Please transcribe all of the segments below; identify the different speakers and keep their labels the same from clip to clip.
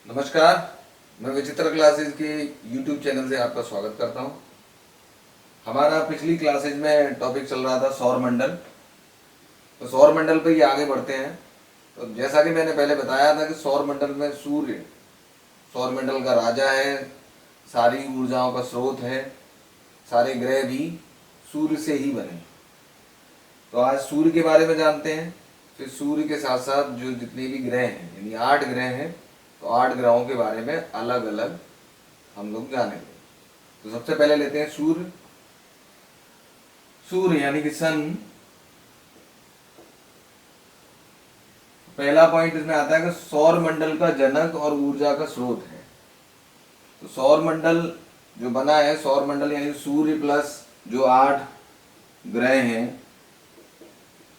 Speaker 1: नमस्कार। मैं विचित्र क्लासेस के YouTube चैनल से आपका स्वागत करता हूं। हमारा पिछली क्लासेज में टॉपिक चल रहा था सौर मंडल। तो सौर मंडल पे ही आगे बढ़ते हैं। तो जैसा कि मैंने पहले बताया था कि सौर मंडल में सूर्य सौर मंडल का राजा है, सारी ऊर्जाओं का स्रोत है, सारे ग्रह भी सूर्य से ही बने। तो आज सूर्य के बारे में जानते हैं। फिर सूर्य के साथ साथ जो जितने भी ग्रह हैं, यानी 8 ग्रह हैं, तो 8 ग्रहों के बारे में अलग अलग हम लोग जानेंगे। तो सबसे पहले लेते हैं सूर्य। सूर्य यानी कि सन। पहला पॉइंट इसमें आता है कि सौर मंडल का जनक और ऊर्जा का स्रोत है। तो सौर मंडल जो बना है, सौर मंडल यानी सूर्य प्लस जो 8 ग्रह हैं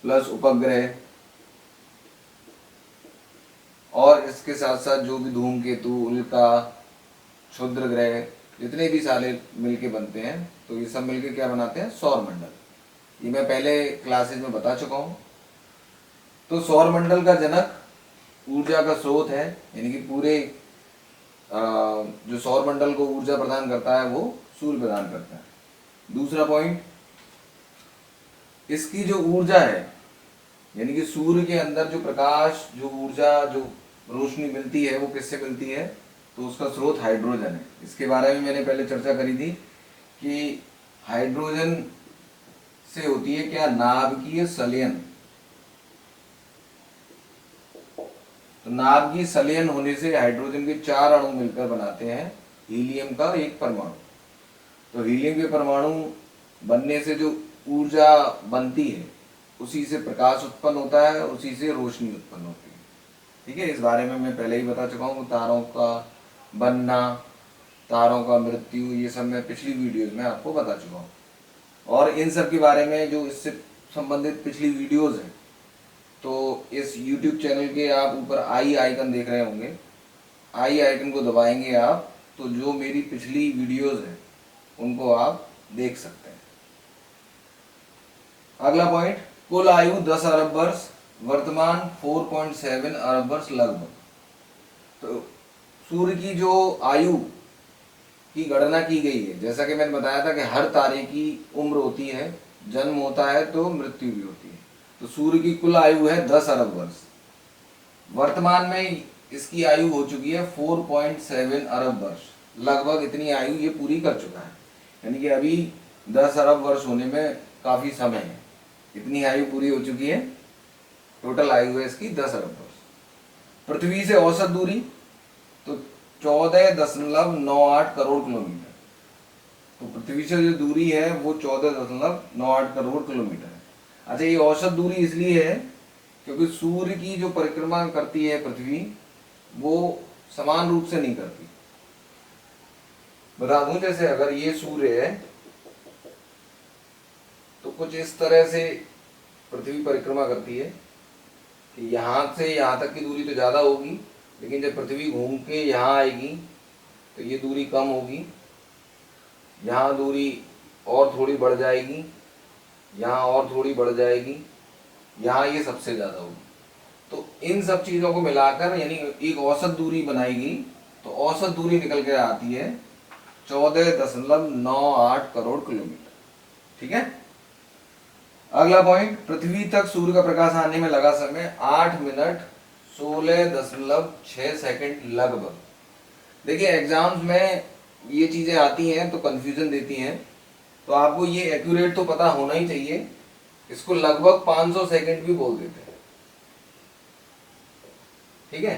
Speaker 1: प्लस उपग्रह और इसके साथ साथ जो भी धूमकेतु, उल्का, क्षुद्र ग्रह जितने भी सारे मिलके बनते हैं, तो ये सब मिलके क्या बनाते हैं? सौर मंडल। ये मैं पहले क्लासेस में बता चुका हूँ। तो सौर मंडल का जनक ऊर्जा का स्रोत है, यानी कि पूरे जो सौर मंडल को ऊर्जा प्रदान करता है वो सूर्य प्रदान करता है। दूसरा पॉइंट, इसकी जो ऊर्जा है, यानी कि सूर्य के अंदर जो प्रकाश, जो ऊर्जा, जो रोशनी मिलती है, वो किससे मिलती है? तो उसका स्रोत हाइड्रोजन है। इसके बारे में मैंने पहले चर्चा करी थी कि हाइड्रोजन से होती है क्या? नाभिकीय संलयन। तो नाभिकीय संलयन होने से हाइड्रोजन के 4 अणु मिलकर बनाते हैं हीलियम का एक परमाणु। तो हीलियम के परमाणु बनने से जो ऊर्जा बनती है, उसी से प्रकाश उत्पन्न होता है, उसी से रोशनी उत्पन्न होती है। ठीक है, इस बारे में मैं पहले ही बता चुका हूँ। तारों का बनना, तारों का मृत्यु, ये सब मैं पिछली वीडियोज में आपको बता चुका हूँ। और इन सब के बारे में जो इससे संबंधित पिछली वीडियोज हैं, तो इस YouTube चैनल के आप ऊपर आई आइकन देख रहे होंगे। आई आइकन को दबाएंगे आप, तो जो मेरी पिछली वीडियोज हैं उनको आप देख सकते हैं। अगला पॉइंट, कुल आयु 10 अरब वर्ष, वर्तमान 4.7 अरब वर्ष लगभग। तो सूर्य की जो आयु की गणना की गई है, जैसा कि मैंने बताया था कि हर तारे की उम्र होती है, जन्म होता है तो मृत्यु भी होती है। तो सूर्य की कुल आयु है 10 अरब वर्ष। वर्तमान में इसकी आयु हो चुकी है 4.7 अरब वर्ष। लगभग इतनी आयु ये पूरी कर चुका है, यानी कि अभी 10 अरब वर्ष होने में काफी समय है। इतनी आयु पूरी हो चुकी है। टोटल आयु है इसकी 10 अरब वर्ष। पृथ्वी से औसत दूरी तो 14.98 करोड़ किलोमीटर। तो पृथ्वी से जो दूरी है वो 14.98 करोड़ किलोमीटर है। अच्छा, ये औसत दूरी इसलिए है क्योंकि सूर्य की जो परिक्रमा करती है पृथ्वी, वो समान रूप से नहीं करती। बता दूं, जैसे अगर ये सूर्य है तो कुछ इस तरह से पृथ्वी परिक्रमा करती है कि यहाँ से यहाँ तक की दूरी तो ज़्यादा होगी, लेकिन जब पृथ्वी घूम के यहाँ आएगी तो ये दूरी कम होगी। यहाँ दूरी और थोड़ी बढ़ जाएगी, यहाँ और थोड़ी बढ़ जाएगी, यहाँ ये सबसे ज़्यादा होगी। तो इन सब चीज़ों को मिलाकर यानी एक औसत दूरी बनाएगी, तो औसत दूरी निकल के आती है 14.98 करोड़ किलोमीटर। ठीक है। अगला पॉइंट, पृथ्वी तक सूर्य का प्रकाश आने में लगा समय 8 मिनट 16.6 सेकंड लगभग। देखिए, एग्जाम्स में ये चीजें आती हैं तो कंफ्यूजन देती हैं, तो आपको ये एक्यूरेट तो पता होना ही चाहिए। इसको लगभग 500 सेकंड भी बोल देते हैं। ठीक है,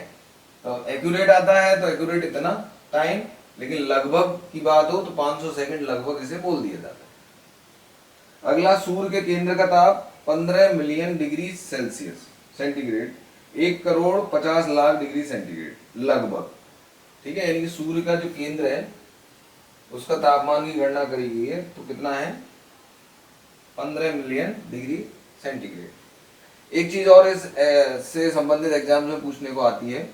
Speaker 1: तो एक्यूरेट आता है तो एक्यूरेट इतना टाइम, लेकिन लगभग की बात हो तो 500 सेकंड लगभग इसे बोल दिया जाता है। अगला, सूर्य के केंद्र का ताप 15 million degree Celsius centigrade, 1 crore 50 lakh degree centigrade लगभग। ठीक है, यानी कि सूर्य का जो केंद्र है उसका तापमान की गणना करी गई है, तो कितना है? 15 मिलियन डिग्री सेंटीग्रेड। एक चीज और इस से संबंधित एग्जाम में पूछने को आती है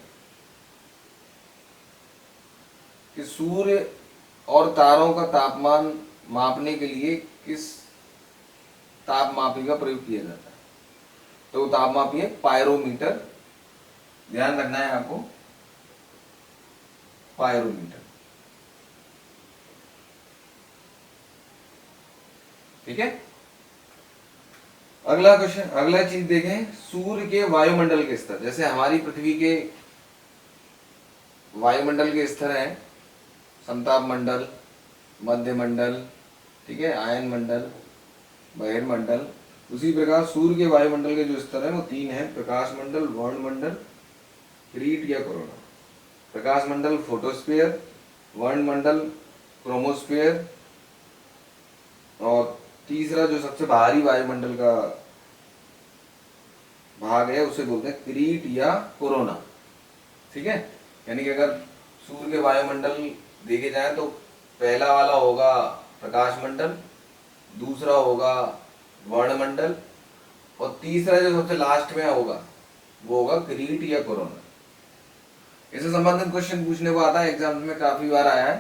Speaker 1: कि सूर्य और तारों का तापमान मापने के लिए किस तापमापी का प्रयोग किया जाता है? तो तापमापी है पायरोमीटर। ध्यान रखना है आपको। पायरोमीटर। ठीक है, अगला क्वेश्चन, अगला चीज देखें, सूर्य के वायुमंडल के स्तर। जैसे हमारी पृथ्वी के वायुमंडल के स्तर हैं, समताप मंडल, मध्य मंडल, ठीक है, आयन मंडल, बहिर्मंडल। उसी प्रकार सूर्य के वायुमंडल के जो स्तर हैं वो 3 हैं, प्रकाश मंडल, वर्णमंडल, क्रीट या कोरोना। प्रकाश मंडल फोटोस्फीयर, वर्णमंडल क्रोमोस्फीयर, और तीसरा जो सबसे बाहरी वायुमंडल का भाग है उसे बोलते हैं क्रीट या कोरोना। ठीक है, यानी कि अगर सूर्य के वायुमंडल देखे जाए तो पहला वाला होगा प्रकाश मंडल, दूसरा होगा वर्णमंडल, और तीसरा जो सबसे लास्ट में होगा वो होगा क्रीट या कोरोना। इससे संबंधित क्वेश्चन पूछने को आता है, एग्जाम में काफी बार आया है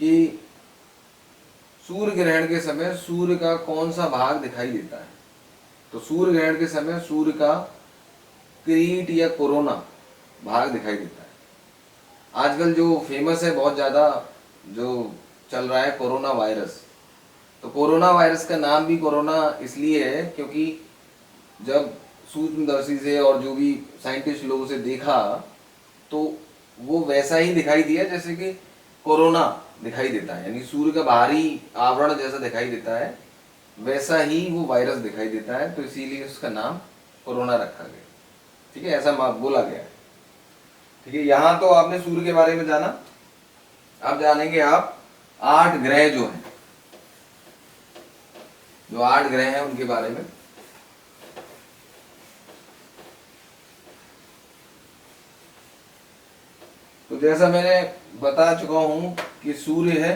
Speaker 1: कि सूर्य ग्रहण के समय सूर्य का कौन सा भाग दिखाई देता है। तो सूर्य ग्रहण के समय सूर्य का क्रीट या कोरोना भाग दिखाई देता है। आजकल जो फेमस है बहुत ज़्यादा जो चल रहा है कोरोना वायरस। तो कोरोना वायरस का नाम भी कोरोना इसलिए है क्योंकि जब सूक्ष्मदर्शी से और जो भी साइंटिस्ट लोगों से देखा तो वो वैसा ही दिखाई दिया जैसे कि कोरोना दिखाई देता है, यानी सूर्य का बाहरी आवरण जैसा दिखाई देता है वैसा ही वो वायरस दिखाई देता है, तो इसीलिए उसका नाम कोरोना रखा गया। ठीक है, ऐसा बोला गया है। ठीक है, यहाँ तो आपने सूर्य के बारे में जाना। अब जानेंगे आप 8 ग्रह जो हैं, जो 8 ग्रह हैं उनके बारे में। तो जैसा मैंने बता चुका हूं कि सूर्य है,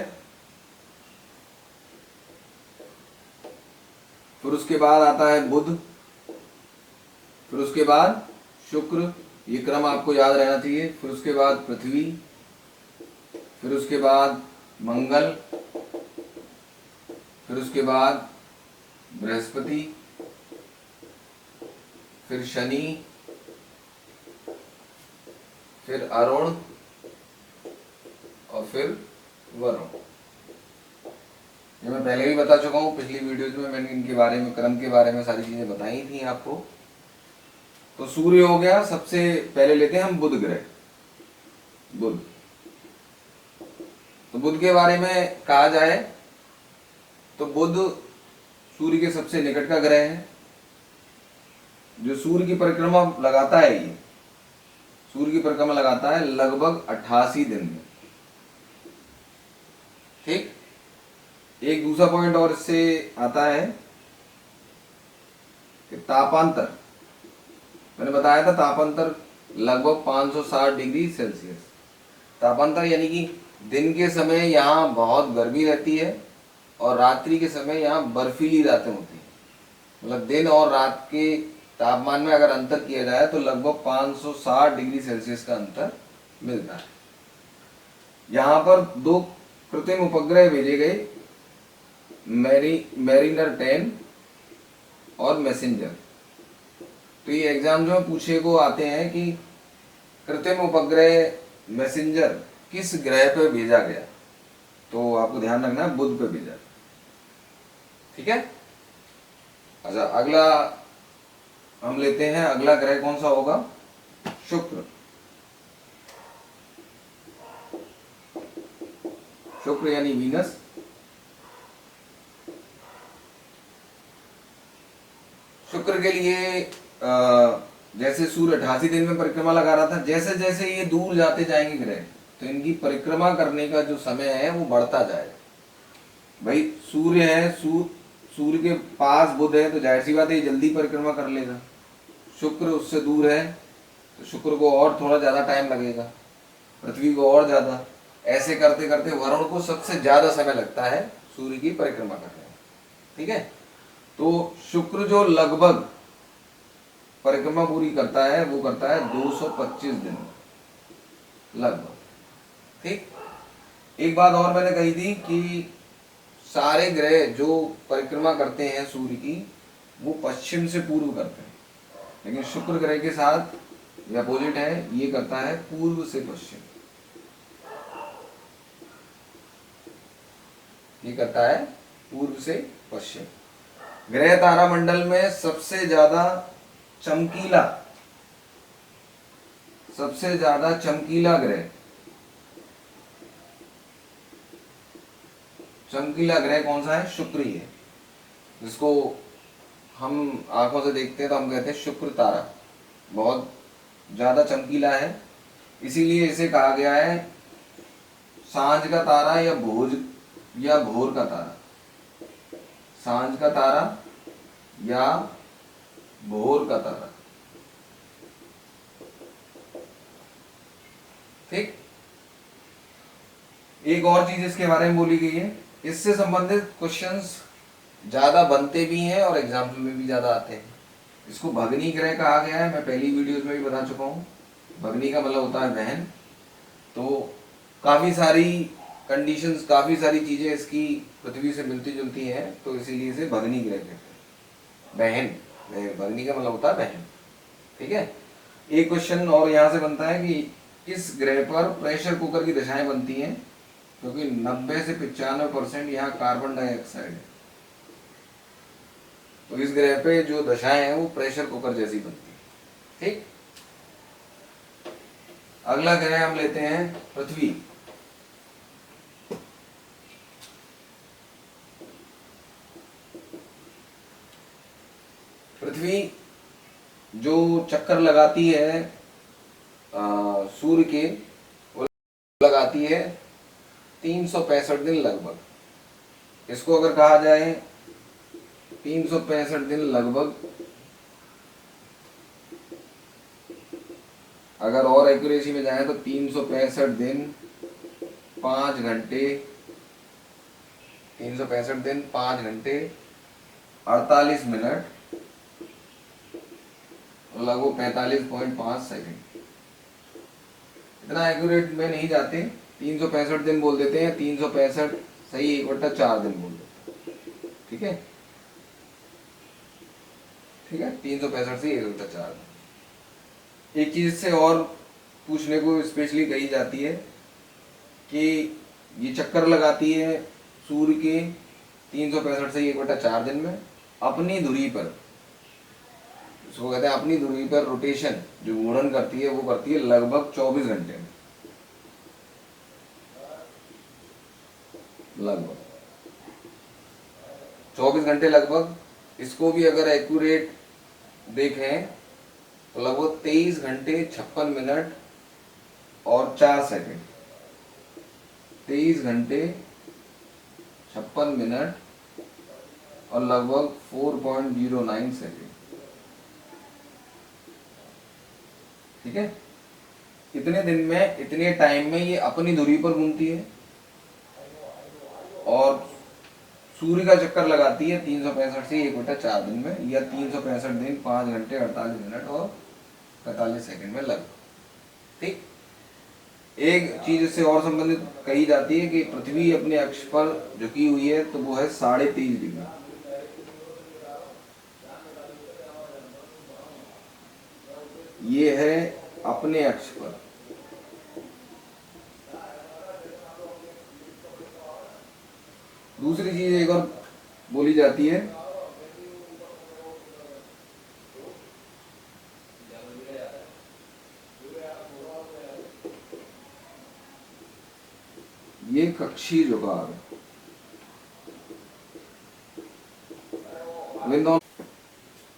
Speaker 1: फिर उसके बाद आता है बुध, फिर उसके बाद शुक्र, ये क्रम आपको याद रहना चाहिए, फिर उसके बाद पृथ्वी, फिर उसके बाद मंगल, फिर उसके बाद बृहस्पति, फिर शनि, फिर अरुण और फिर वरुण। ये मैं पहले भी बता चुका हूँ, पिछली वीडियोज में मैंने इनके बारे में, क्रम के बारे में सारी चीजें बताई थी आपको। तो सूर्य हो गया, सबसे पहले लेते हैं हम बुध ग्रह। बुध, तो बुध के बारे में कहा जाए तो बुध सूर्य के सबसे निकट का ग्रह है, जो सूर्य की परिक्रमा लगाता है। ये सूर्य की परिक्रमा लगाता है लगभग 88 दिन में। ठीक, एक दूसरा पॉइंट और इससे आता है कि तापांतर, मैंने बताया था तापांतर लगभग 560 डिग्री सेल्सियस। तापांतर यानी कि दिन के समय यहाँ बहुत गर्मी रहती है और रात्रि के समय यहाँ बर्फीली रातें होती हैं। मतलब दिन और रात के तापमान में अगर अंतर किया जाए तो लगभग 560 डिग्री सेल्सियस का अंतर मिलता है। यहाँ पर 2 कृत्रिम उपग्रह भेजे गए, मैरिनर 10 और मैसेंजर। तो ये एग्जाम में पूछे को आते हैं कि कृत्रिम उपग्रह मैसेंजर किस ग्रह पर भेजा गया, तो आपको ध्यान रखना है बुध पे भेजा। ठीक है, अच्छा अगला हम लेते हैं, अगला ग्रह कौन सा होगा, शुक्र। शुक्र यानी वीनस। शुक्र के लिए जैसे सूर्य 88 दिन में परिक्रमा लगा रहा था, जैसे जैसे ये दूर जाते जाएंगे ग्रह तो इनकी परिक्रमा करने का जो समय है वो बढ़ता जाएगा। भाई सूर्य है, सूर्य के पास बुध है तो जाहिर सी बात है ये जल्दी परिक्रमा कर लेगा। शुक्र उससे दूर है तो शुक्र को और थोड़ा ज्यादा टाइम लगेगा, पृथ्वी को और ज्यादा। ऐसे करते करते वरुण को सबसे ज्यादा समय लगता है सूर्य की परिक्रमा करने में। ठीक है, तो शुक्र जो लगभग परिक्रमा पूरी करता है वो करता है 225 दिन लगभग। ठीक, एक बात और मैंने कही थी कि सारे ग्रह जो परिक्रमा करते हैं सूर्य की वो पश्चिम से पूर्व करते हैं, लेकिन शुक्र ग्रह के साथ अपोजिट है, ये करता है पूर्व से पश्चिम। ये करता है पूर्व से पश्चिम। ग्रह तारामंडल में सबसे ज्यादा चमकीला ग्रह, चमकीला ग्रह कौन सा है? शुक्र ही है, जिसको हम आंखों से देखते हैं तो हम कहते हैं शुक्र तारा। बहुत ज्यादा चमकीला है, इसीलिए इसे कहा गया है सांझ का तारा या भोर का तारा। सांझ का तारा या भोर का तारा। ठीक। एक और चीज इसके बारे में बोली गई है, इससे संबंधित क्वेश्चंस ज्यादा बनते भी हैं और एग्जाम्पल में भी ज्यादा आते हैं। इसको भगनी ग्रह कहा गया है, मैं पहली वीडियोस में भी बता चुका हूँ। भगनी का मतलब होता है बहन। तो काफी सारी कंडीशंस, काफी सारी चीजें इसकी पृथ्वी से मिलती जुलती हैं, तो इसीलिए इसे भगनी ग्रह कहते हैं। बहन, भगनी का मतलब होता है बहन। ठीक है। एक क्वेश्चन और यहाँ से बनता है कि इस ग्रह पर प्रेशर कुकर की दशाएं बनती हैं, क्योंकि 90 से 95% यहाँ कार्बन डाइऑक्साइड है। तो इस ग्रह पे जो दशाएं हैं वो प्रेशर कुकर जैसी बनती है। ठीक। अगला ग्रह हम लेते हैं पृथ्वी। पृथ्वी जो चक्कर लगाती है सूर्य के, वो लगाती है 365 दिन लगभग। इसको अगर कहा जाए 365 दिन लगभग, अगर और एक्यूरेसी में जाए तो 365 दिन 5 घंटे, 365 दिन 5 घंटे 48 मिनट लगभग 45.5 सेकंड। इतना एक्यूरेट में नहीं जाते, 365 दिन बोल देते हैं। 365 सही 1/4 दिन बोल देते हैं। ठीक है, ठीक है, 365 से 1/4 दिन। एक चीज से और पूछने को स्पेशली कही जाती है कि ये चक्कर लगाती है सूर्य के 365 से 1/4 दिन में अपनी धुरी पर। उसको कहते हैं अपनी धुरी पर रोटेशन, जो घूर्णन करती है वो करती है लगभग 24 घंटे में। लगभग 24 घंटे लगभग। इसको भी अगर एक्यूरेट देखें तो लगभग 23 घंटे 56 मिनट और 4 सेकंड। 23 घंटे 56 मिनट और लगभग 4.09 सेकंड। ठीक है। इतने दिन में, इतने टाइम में ये अपनी धुरी पर घूमती है और सूर्य का चक्कर लगाती है 365 से 1/4 दिन में, या 365 दिन 5 घंटे 48 मिनट और 45 सेकंड में लगभग। ठीक। एक चीज इससे और संबंधित कही जाती है कि पृथ्वी अपने अक्ष पर झुकी हुई है, तो वो है 23.5 डिग्री। ये है अपने अक्ष पर। दूसरी चीज एक और बोली जाती है, ये कक्षीय झुकाव है।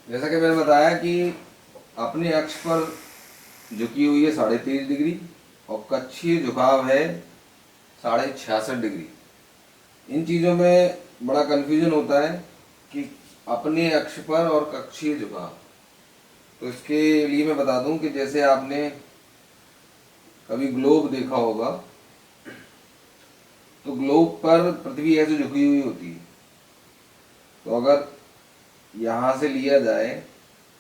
Speaker 1: जैसा कि मैंने बताया कि अपने अक्ष पर झुकी हुई है 23.5 डिग्री और कक्षीय झुकाव है 66.5 डिग्री। इन चीजों में बड़ा कंफ्यूजन होता है कि अपने अक्ष पर और कक्षीय झुकाव। तो इसके लिए मैं बता दूं कि जैसे आपने कभी ग्लोब देखा होगा, तो ग्लोब पर पृथ्वी ऐसे झुकी हुई होती है। तो अगर यहां से लिया जाए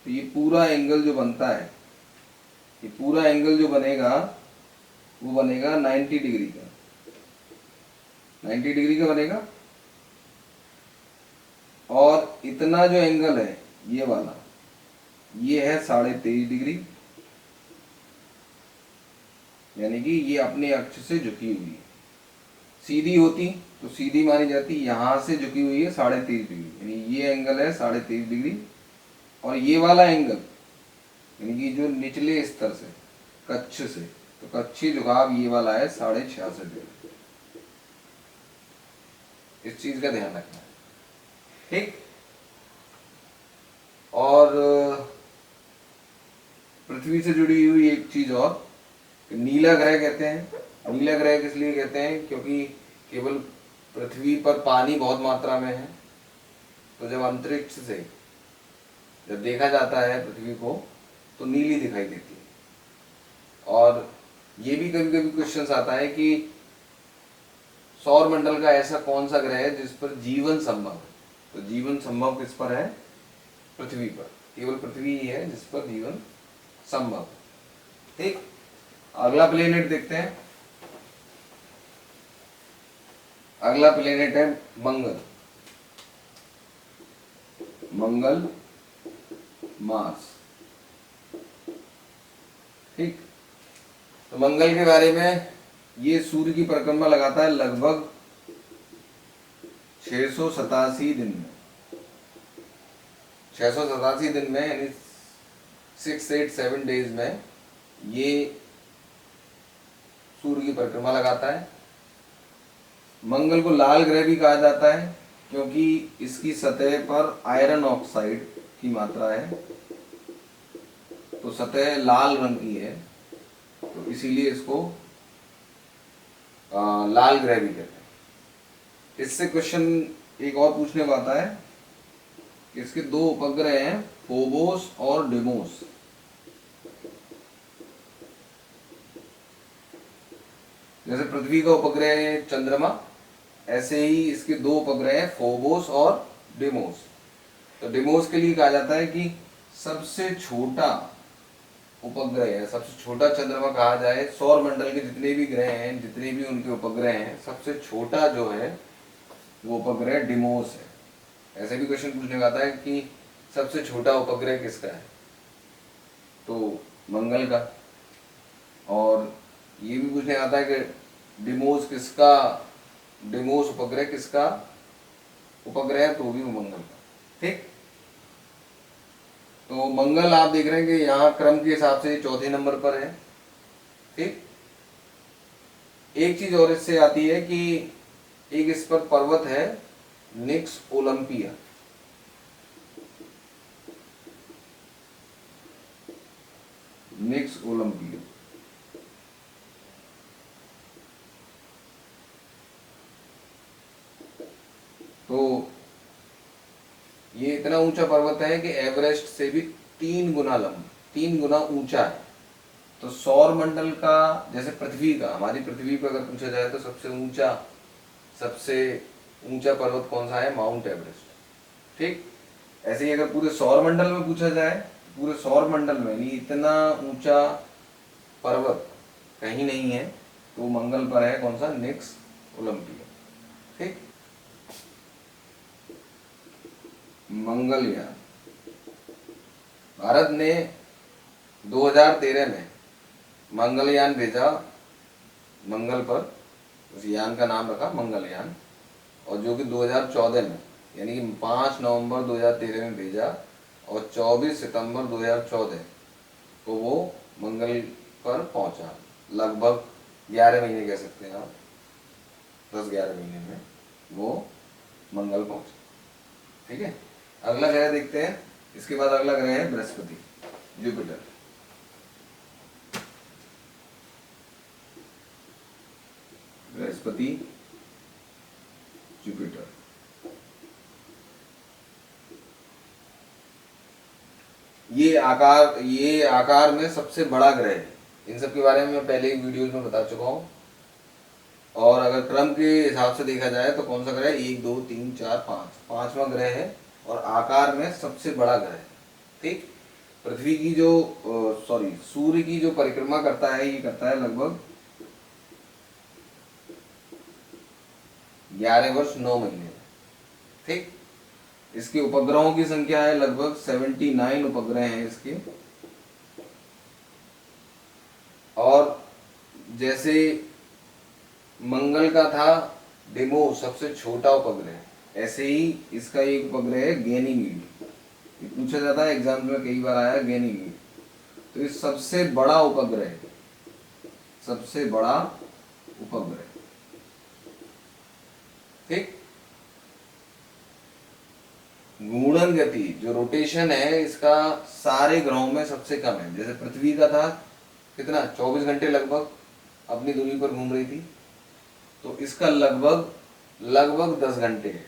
Speaker 1: तो ये पूरा एंगल जो बनता है, ये पूरा एंगल जो बनेगा वो बनेगा 90 डिग्री का। 90 डिग्री का बनेगा। और इतना जो एंगल है ये वाला, ये है 23.5 डिग्री, यानी कि ये अपने अक्ष से झुकी हुई है। सीधी होती तो सीधी मानी जाती, यहां से झुकी हुई है 23.5 डिग्री, यानी ये एंगल है 23.5 डिग्री, और ये वाला एंगल यानी कि जो निचले स्तर से कक्ष से, तो कक्षीय झुकाव ये वाला है 66.5 डिग्री। इस चीज का ध्यान रखना है, ठीक। और पृथ्वी से जुड़ी हुई एक चीज और, नीला ग्रह कहते हैं। नीला ग्रह किस लिए कहते हैं? क्योंकि केवल पृथ्वी पर पानी बहुत मात्रा में है, तो जब अंतरिक्ष से जब देखा जाता है पृथ्वी को तो नीली दिखाई देती है। और ये भी कभी कभी क्वेश्चन आता है कि सौर मंडल का ऐसा कौन सा ग्रह है जिस पर जीवन संभव है? तो जीवन संभव किस पर है? पृथ्वी पर। केवल पृथ्वी ही है जिस पर जीवन संभव है, ठीक। अगला प्लेनेट देखते हैं। अगला प्लेनेट है मंगल। मंगल, मार्स, ठीक। तो मंगल के बारे में, ये सूर्य की परिक्रमा लगाता है लगभग 687 दिन में। 687 दिन में यानी 687 डेज में ये सूर्य की परिक्रमा लगाता है। मंगल को लाल ग्रह भी कहा जाता है क्योंकि इसकी सतह पर आयरन ऑक्साइड की मात्रा है, तो सतह लाल रंग की है, तो इसीलिए इसको लाल ग्रह भी कहते हैं। इससे क्वेश्चन एक और पूछने को आता है, इसके दो उपग्रह हैं फोबोस और डिमोस। जैसे पृथ्वी का उपग्रह है चंद्रमा, ऐसे ही इसके दो उपग्रह हैं फोबोस और डिमोस। तो डिमोस के लिए कहा जाता है कि सबसे छोटा उपग्रह है, सबसे छोटा चंद्रमा कहा जाए। सौर मंडल के जितने भी ग्रह हैं, जितने भी उनके उपग्रह हैं, सबसे छोटा जो है वो उपग्रह डिमोस है। ऐसे भी क्वेश्चन पूछने का आता है कि सबसे छोटा उपग्रह किसका है, तो मंगल का। और ये भी पूछने आता है कि डिमोस किसका, डिमोस उपग्रह किसका उपग्रह है, तो भी मंगल का, ठीक। तो मंगल आप देख रहे हैं कि यहाँ क्रम के हिसाब से चौथे नंबर पर है, ठीक। एक चीज और इससे आती है कि एक इस पर पर्वत है निक्स ओलंपिया। निक्स ओलंपिया, तो ये इतना ऊंचा पर्वत है कि एवरेस्ट से भी 3 गुना लंबा, 3 गुना ऊंचा है। तो सौर मंडल का, जैसे पृथ्वी का, हमारी पृथ्वी पर अगर पूछा जाए तो सबसे ऊंचा पर्वत कौन सा है? माउंट एवरेस्ट, ठीक। ऐसे ही अगर पूरे सौर मंडल में पूछा जाए, पूरे सौर मंडल में नहीं इतना ऊंचा पर्वत कहीं नहीं है, तो मंगल पर है कौन सा? निक्स ओलंपिया, ठीक। मंगलयान, भारत ने 2013 में मंगलयान भेजा मंगल पर, उस यान का नाम रखा मंगलयान, और जो कि 2014 में यानी कि 5 नवंबर 2013 में भेजा, और 24 सितंबर 2014 को वो मंगल पर पहुंचा। लगभग 11 महीने कह सकते हैं आप, 10-11 महीने में वो मंगल पहुंचा, ठीक है। अगला ग्रह देखते हैं। इसके बाद अगला ग्रह है बृहस्पति, जुपिटर। बृहस्पति, जुपिटर, ये आकार में सबसे बड़ा ग्रह है। इन सब के बारे में मैं पहले ही वीडियोज में बता चुका हूँ। और अगर क्रम के हिसाब से देखा जाए तो कौन सा ग्रह? 1 2 3 4 5, पांचवा ग्रह है और आकार में सबसे बड़ा ग्रह है, ठीक। पृथ्वी की जो सूर्य की जो परिक्रमा करता है, ये करता है लगभग 11 वर्ष 9 महीने में, ठीक। इसके उपग्रहों की संख्या है लगभग 79 उपग्रह हैं इसके। और जैसे मंगल का था डिमो सबसे छोटा उपग्रह। ऐसे ही इसका एक उपग्रह है गैनीमीड, ये पूछा जाता है एग्जाम में, कई बार आया गैनीमीड। तो ये सबसे बड़ा उपग्रह, सबसे बड़ा उपग्रह, ठीक। घूर्णन गति जो रोटेशन है इसका सारे ग्रहों में सबसे कम है। जैसे पृथ्वी का था कितना, 24 घंटे लगभग अपनी दूरी पर घूम रही थी, तो इसका लगभग 10 घंटे है।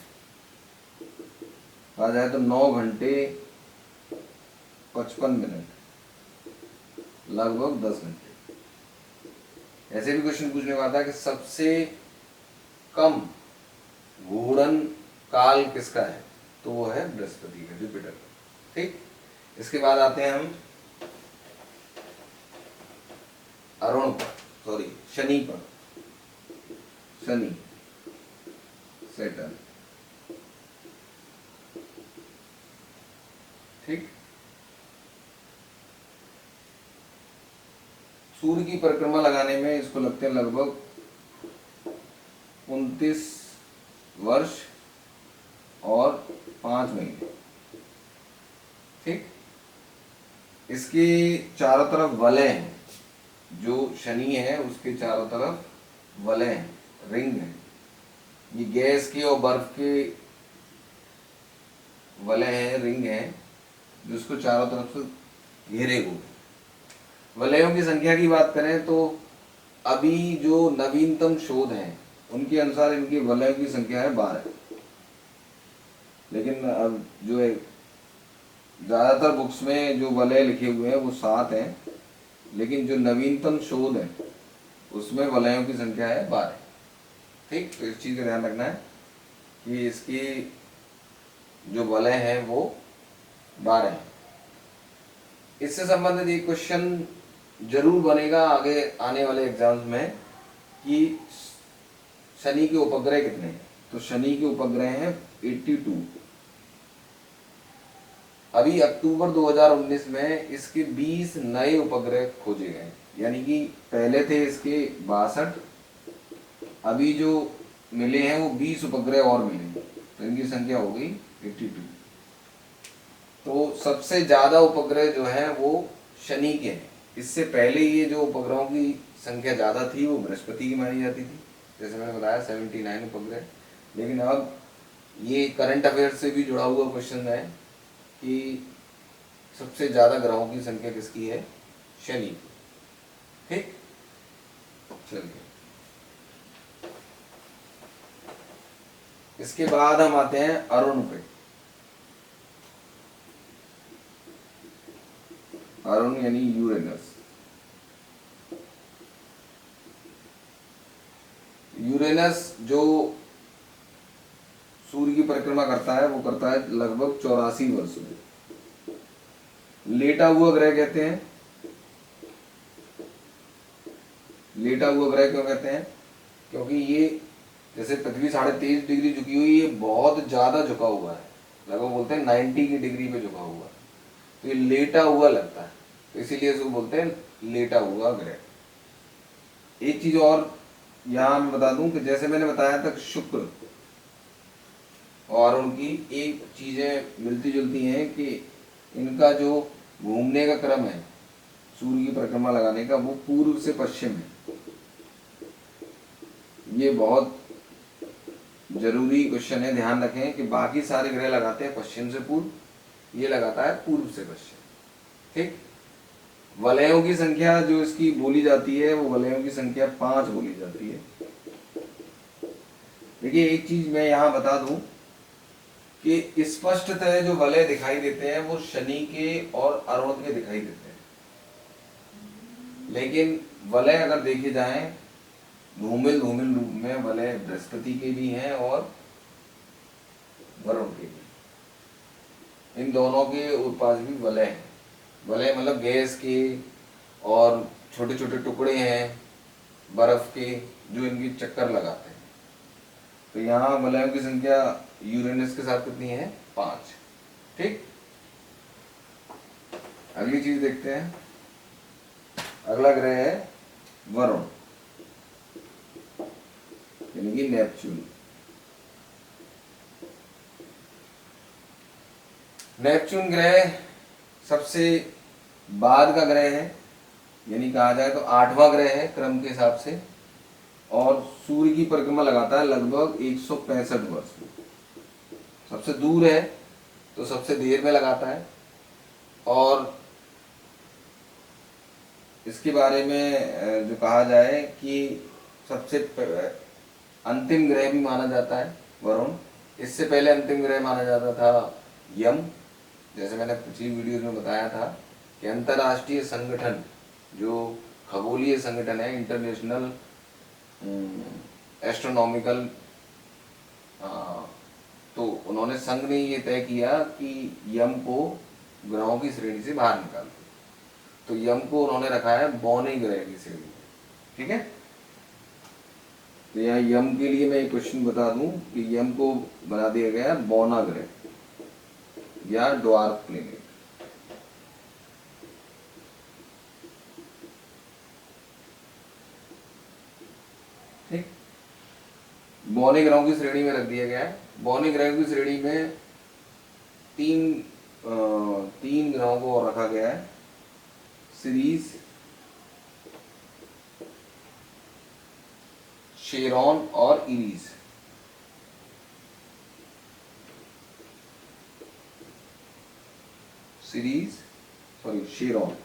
Speaker 1: कहा जाए तो 9 घंटे 55 मिनट, लगभग 10 घंटे। ऐसे भी क्वेश्चन पूछने को आता है कि सबसे कम घूर्णन काल किसका है, तो वो है बृहस्पति का, जुपिटर का, ठीक। इसके बाद आते हैं हम अरुण पर, सॉरी शनि पर, शनि, सैटर्न, ठीक। सूर्य की परिक्रमा लगाने में इसको लगते हैं लगभग 29 वर्ष और 5 महीने, ठीक। इसके चारों तरफ वलय हैं, जो शनि है उसके चारों तरफ वलय हैं, रिंग है। ये गैस के और बर्फ के वलय हैं, रिंग हैं, जो उसको चारों तरफ से घेरे हुए। वलयों की संख्या की बात करें तो अभी जो नवीनतम शोध हैं उनके अनुसार इनकी वलयों की संख्या है 12, लेकिन अब जो है ज्यादातर बुक्स में जो वलय लिखे हुए हैं वो 7 हैं, लेकिन जो नवीनतम शोध है उसमें वलयों की संख्या है 12, ठीक। तो इस चीज का ध्यान रखना है कि इसकी जो वलय है वो 12 है। इससे संबंधित एक क्वेश्चन जरूर बनेगा आगे आने वाले एग्जाम्स में कि शनि के उपग्रह कितने हैं। तो शनि के उपग्रह हैं 82। अभी अक्टूबर 2019 में इसके 20 नए उपग्रह खोजे गए, यानी कि पहले थे इसके 62, अभी जो मिले हैं वो 20 उपग्रह और मिले, तो इनकी संख्या हो गई 82। तो सबसे ज्यादा उपग्रह जो है वो शनि के हैं। इससे पहले ये जो उपग्रहों की संख्या ज्यादा थी वो बृहस्पति की मानी जाती थी, जैसे मैंने बताया 79 उपग्रह। लेकिन अब ये करंट अफेयर से भी जुड़ा हुआ क्वेश्चन है कि सबसे ज्यादा ग्रहों की संख्या किसकी है, शनि, ठीक। चलिए इसके बाद हम आते हैं अरुण पे। अरुण यानी यूरेनस। यूरेनस जो सूर्य की परिक्रमा करता है वो करता है लगभग 84 वर्ष में। लेटा हुआ ग्रह कहते हैं। लेटा हुआ ग्रह क्यों कहते हैं, क्योंकि ये जैसे पृथ्वी 23.5 डिग्री झुकी हुई, ये बहुत ज्यादा झुका हुआ है, लगभग बोलते हैं 90 की डिग्री पे झुका हुआ है, तो ये लेटा हुआ लगता है, तो इसीलिए इसको बोलते हैं लेटा हुआ ग्रह। एक चीज और यहाँ मैं बता दूं कि जैसे मैंने बताया था शुक्र और उनकी एक चीजें मिलती जुलती हैं कि इनका जो घूमने का क्रम है सूर्य की परिक्रमा लगाने का वो पूर्व से पश्चिम है। ये बहुत जरूरी क्वेश्चन है, ध्यान रखें कि बाकी सारे ग्रह लगाते हैं पश्चिम से पूर्व, ये लगाता है पूर्व से पश्चिम, ठीक। वलयों की संख्या जो इसकी बोली जाती है वो वलयों की संख्या 5 बोली जाती है। देखिए एक चीज मैं यहाँ बता दूं कि स्पष्टतः जो वलय दिखाई देते हैं वो शनि के और अरुण के दिखाई देते हैं, लेकिन वलय अगर देखे जाएं धूमिल रूप में वलय बृहस्पति के भी हैं और वरुण के भी, इन दोनों के पास भी वलय हैं। वलय मतलब गैस के और छोटे छोटे टुकड़े हैं बर्फ के जो इनकी चक्कर लगाते हैं। तो यहाँ वलयों की संख्या यूरेनस के साथ कितनी है, 5, ठीक। अगली चीज देखते हैं, अगला ग्रह है वरुण। यानी कि नेपच्यून। नेपच्यून ग्रह सबसे बाद का ग्रह है, यानी कहा जाए तो 8वां ग्रह है क्रम के हिसाब से, और सूर्य की परिक्रमा लगाता है लगभग 165 वर्ष में। सबसे दूर है तो सबसे देर में लगाता है। और इसके बारे में जो कहा जाए कि सबसे अंतिम ग्रह भी माना जाता है वरुण। इससे पहले अंतिम ग्रह माना जाता था यम। जैसे मैंने पिछली वीडियो में बताया था कि अंतर्राष्ट्रीय संगठन, जो खगोलीय संगठन है, इंटरनेशनल एस्ट्रोनॉमिकल, तो उन्होंने संघ ने ये तय किया कि यम को ग्रहों की श्रेणी से बाहर निकाल दो। तो यम को उन्होंने रखा है बौने ग्रह की श्रेणी में। ठीक है, तो यहाँ यम के लिए मैं एक क्वेश्चन बता दूं कि यम को बना दिया गया बौना ग्रह या ड्वार्फ प्लेनेट। ठीक, बौने ग्रहों की श्रेणी में रख दिया गया है। बौने ग्रहों की श्रेणी में तीन ग्रहों को और रखा गया है, सीरीज, शेरॉन और इरीज। Series, sorry, शेरॉन।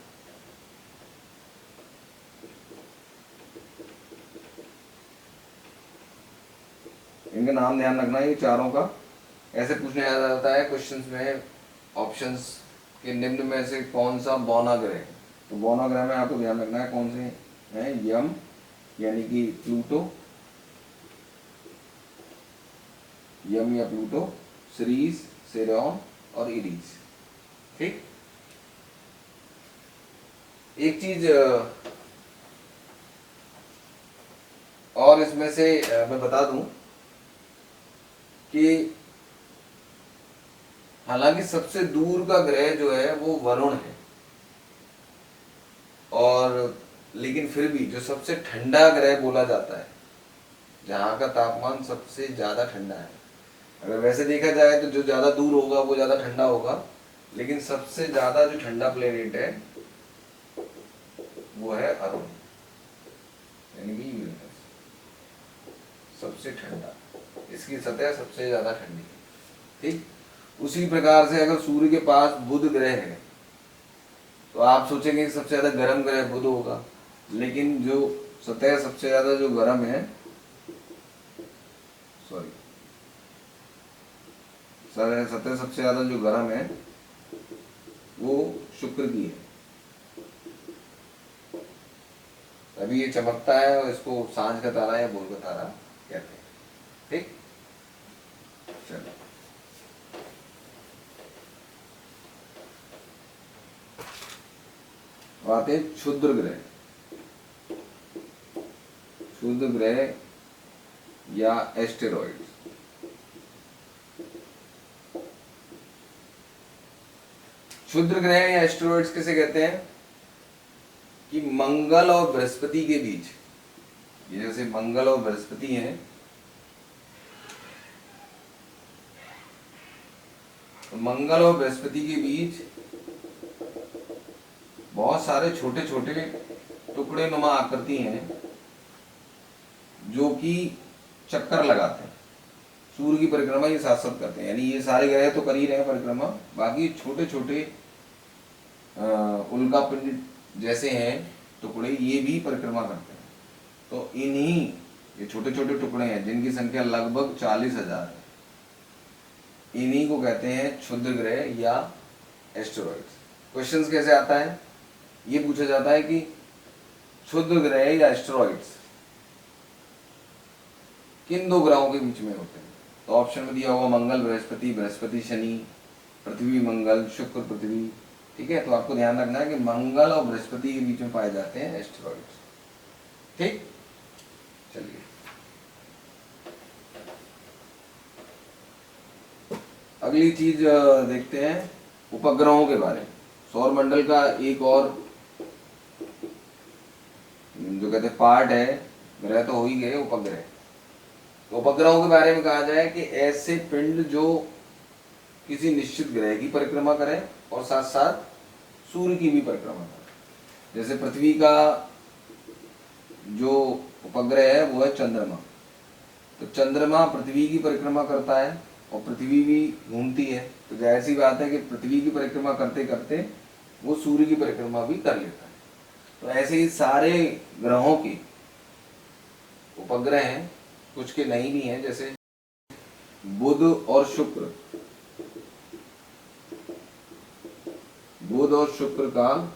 Speaker 1: इनका नाम ध्यान रखना है, ये चारों का। ऐसे पूछने आ जाता है क्वेश्चंस में, ऑप्शंस के निम्न में से कौन सा बौना ग्रह है। तो बौना ग्रह में आपको ध्यान रखना है कौन से हैं, यम यानी कि प्लूटो, यम या प्लूटो, सीरीज, शेरॉन और इरीज। ठीक, एक चीज और इसमें से मैं बता दूं कि हालांकि सबसे दूर का ग्रह जो है वो वरुण है, और लेकिन फिर भी जो सबसे ठंडा ग्रह बोला जाता है, जहाँ का तापमान सबसे ज्यादा ठंडा है, अगर वैसे देखा जाए तो जो ज्यादा दूर होगा वो ज्यादा ठंडा होगा, लेकिन सबसे ज्यादा जो ठंडा प्लेनेट है वो है अरुण, यानी कि यूरेनस। सबसे ठंडा, इसकी सतह सबसे ज्यादा ठंडी है। ठीक, उसी प्रकार से अगर सूर्य के पास बुध ग्रह है तो आप सोचेंगे कि सबसे ज्यादा गर्म ग्रह बुध होगा, लेकिन जो सतह सबसे ज्यादा जो गर्म है, सॉरी, सतह सबसे ज्यादा जो गर्म है वो शुक्र की है। अभी ये चमकता है और इसको सांझ का तारा या भोर का तारा कहते हैं। ठीक, चलो आते हैं क्षुद्र ग्रह। क्षुद्र ग्रह या एस्टेरॉइड। क्षुद्र ग्रह या एस्टेरॉइड्स किसे कहते हैं कि मंगल और बृहस्पति के बीच, ये जैसे मंगल और बृहस्पति हैं, तो मंगल और बृहस्पति के बीच बहुत सारे छोटे छोटे टुकड़े नुमा आकृति हैं जो कि चक्कर लगाते हैं, सूर्य की परिक्रमा ये साथ साथ करते हैं। यानी ये सारे ग्रह तो कर ही रहे हैं परिक्रमा, बाकी छोटे छोटे उल्का पिंड जैसे हैं टुकड़े, ये भी परिक्रमा करते हैं। तो इन्हीं, ये छोटे छोटे टुकड़े हैं जिनकी संख्या लगभग 40,000 है, इन्हीं को कहते हैं क्षुद्र ग्रह या एस्टेरॉइड्स। क्वेश्चंस कैसे आता है, ये पूछा जाता है कि क्षुद्र ग्रह या एस्टेरॉइड्स किन दो ग्रहों के बीच में होते हैं। तो ऑप्शन में दिया होगा मंगल बृहस्पति, बृहस्पति शनि, पृथ्वी मंगल, शुक्र पृथ्वी। ठीक है, तो आपको ध्यान रखना है कि मंगल और बृहस्पति के बीच में पाए जाते हैं एस्टेरॉइड्स। ठीक, चलिए अगली चीज देखते हैं, उपग्रहों के बारे में। सौर मंडल का एक और जो कहते हैं पार्ट है, ग्रह तो हो ही गए, उपग्रह। तो उपग्रहों के बारे में कहा जाए कि ऐसे पिंड जो किसी निश्चित ग्रह की परिक्रमा करें और साथ साथ सूर्य की भी परिक्रमा करें। जैसे पृथ्वी का जो उपग्रह है वो है चंद्रमा। तो चंद्रमा पृथ्वी की परिक्रमा करता है और पृथ्वी भी घूमती है, तो जाहिर सी बात है कि पृथ्वी की परिक्रमा करते करते वो सूर्य की परिक्रमा भी कर लेता है। तो ऐसे ही सारे ग्रहों के उपग्रह हैं, कुछ के नहीं भी हैं, जैसे बुध और शुक्र। बुध और शुक्र का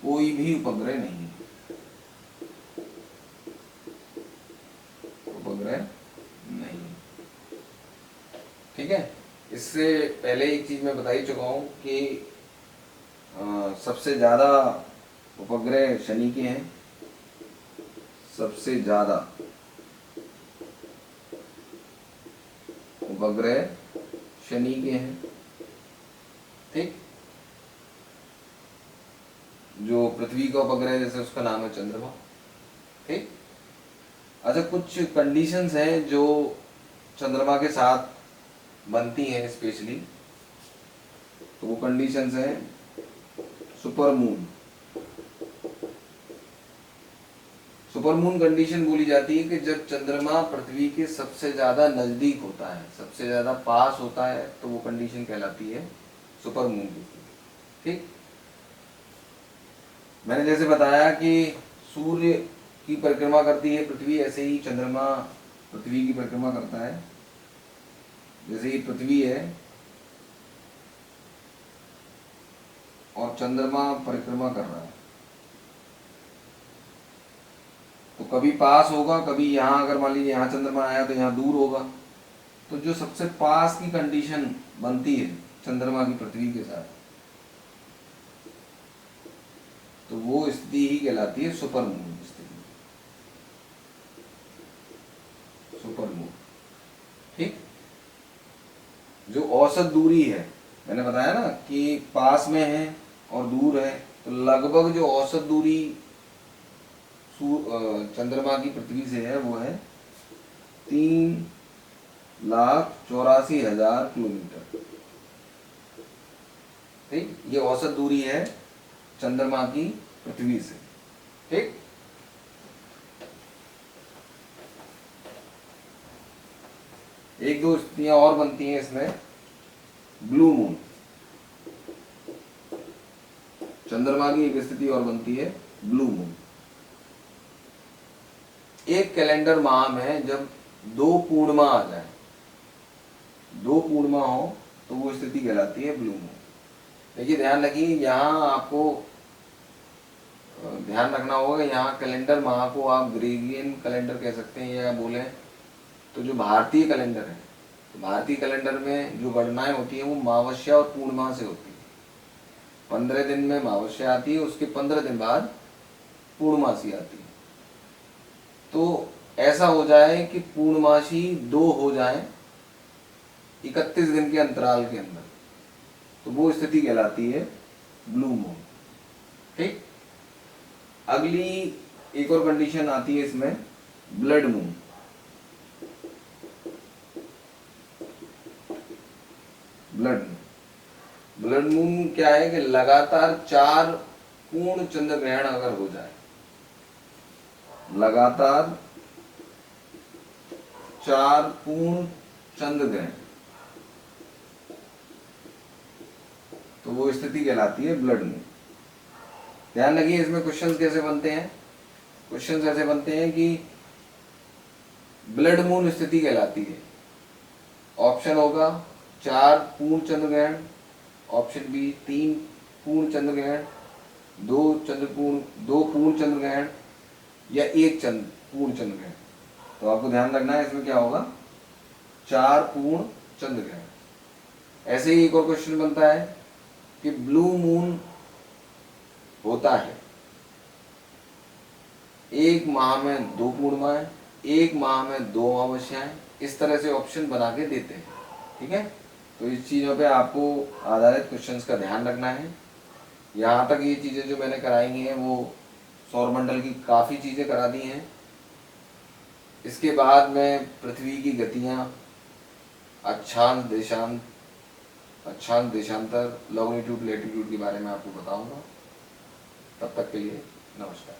Speaker 1: कोई भी उपग्रह नहीं है, उपग्रह नहीं। ठीक है। इससे पहले एक चीज मैं बता ही चुका हूं कि सबसे ज्यादा उपग्रह शनि के हैं, सबसे ज्यादा उपग्रह शनि के हैं। ठीक। जो पृथ्वी का उपग्रह जैसे उसका नाम है चंद्रमा। ठीक। अच्छा, कुछ कंडीशंस हैं जो चंद्रमा के साथ बनती हैं स्पेशली, तो वो कंडीशंस हैं super moon. Super moon condition बोली जाती है कि जब चंद्रमा पृथ्वी के सबसे ज्यादा नजदीक होता है, सबसे ज्यादा पास होता है, तो वो कंडीशन कहलाती है सुपर मून की। ठीक। मैंने जैसे बताया कि सूर्य की परिक्रमा करती है पृथ्वी, ऐसे ही चंद्रमा पृथ्वी की परिक्रमा करता है। जैसे ये पृथ्वी है और चंद्रमा परिक्रमा कर रहा है, तो कभी पास होगा, कभी यहाँ, अगर मान लीजिए यहाँ चंद्रमा आया तो यहाँ दूर होगा। तो जो सबसे पास की कंडीशन बनती है चंद्रमा की पृथ्वी के साथ, तो वो स्थिति ही कहलाती है सुपर मून स्थिति, सुपर मून। ठीक। जो औसत दूरी है, मैंने बताया ना कि पास में है और दूर है, तो लगभग जो औसत दूरी चंद्रमा की पृथ्वी से है वो है 3,84,000 किलोमीटर। ठीक। ये औसत दूरी है चंद्रमा की पृथ्वी से। ठीक। एक दो स्थितियां और बनती हैं इसमें। ब्लू मून, चंद्रमा की एक स्थिति और बनती है ब्लू मून। एक कैलेंडर माह में जब 2 पूर्णिमा आ जाए, 2 पूर्णिमा हो, तो वो स्थिति कहलाती है ब्लू मून। देखिए ध्यान रखिए, यहाँ आपको ध्यान रखना होगा, यहाँ कैलेंडर माह को आप ग्रेगोरियन कैलेंडर कह सकते हैं या बोले तो जो भारतीय कैलेंडर है, तो भारतीय कैलेंडर में जो गणनाएं होती है वो मावस्या और पूर्णिमा से होती है। 15 दिन में मावस्या आती है, उसके 15 दिन बाद पूर्णमासी आती है। तो ऐसा हो जाए कि पूर्णमासी 2 हो जाए 31 दिन के अंतराल के अंदर, तो वो स्थिति कहलाती है ब्लू मून। ठीक। अगली एक और कंडीशन आती है इसमें, blood moon. Blood moon, blood moon क्या है कि लगातार 4 पूर्ण चंद्र ग्रहण अगर हो जाए, लगातार 4 पूर्ण चंद्र ग्रहण, तो वो स्थिति कहलाती है ब्लड मून। ध्यान रखिए, इसमें क्वेश्चंस कैसे बनते हैं। क्वेश्चंस ऐसे बनते हैं कि ब्लड मून स्थिति कहलाती है, ऑप्शन होगा 4 पूर्ण चंद्र ग्रहण, ऑप्शन बी 3 पूर्ण चंद्र ग्रहण, 2 पूर्ण चंद्र ग्रहण, या 1 पूर्ण चंद्र ग्रहण। तो आपको ध्यान रखना है इसमें क्या होगा, 4 पूर्ण चंद्र ग्रहण। ऐसे ही एक और क्वेश्चन बनता है कि ब्लू मून होता है 1 माह में 2 पूर्णिमाएं, 1 माह में 2 अमावस्याएं, इस तरह से ऑप्शन बना के देते हैं। ठीक है। तो इस चीज़ों पे आपको आधारित क्वेश्चंस का ध्यान रखना है। यहाँ तक ये चीज़ें जो मैंने कराई हैं वो सौरमंडल की काफ़ी चीज़ें करा दी हैं। इसके बाद मैं पृथ्वी की गतियाँ, अक्षांश देशांतर, लॉन्गिट्यूड लैटिट्यूड के बारे में आपको बताऊंगा। तब तक के लिए नमस्कार।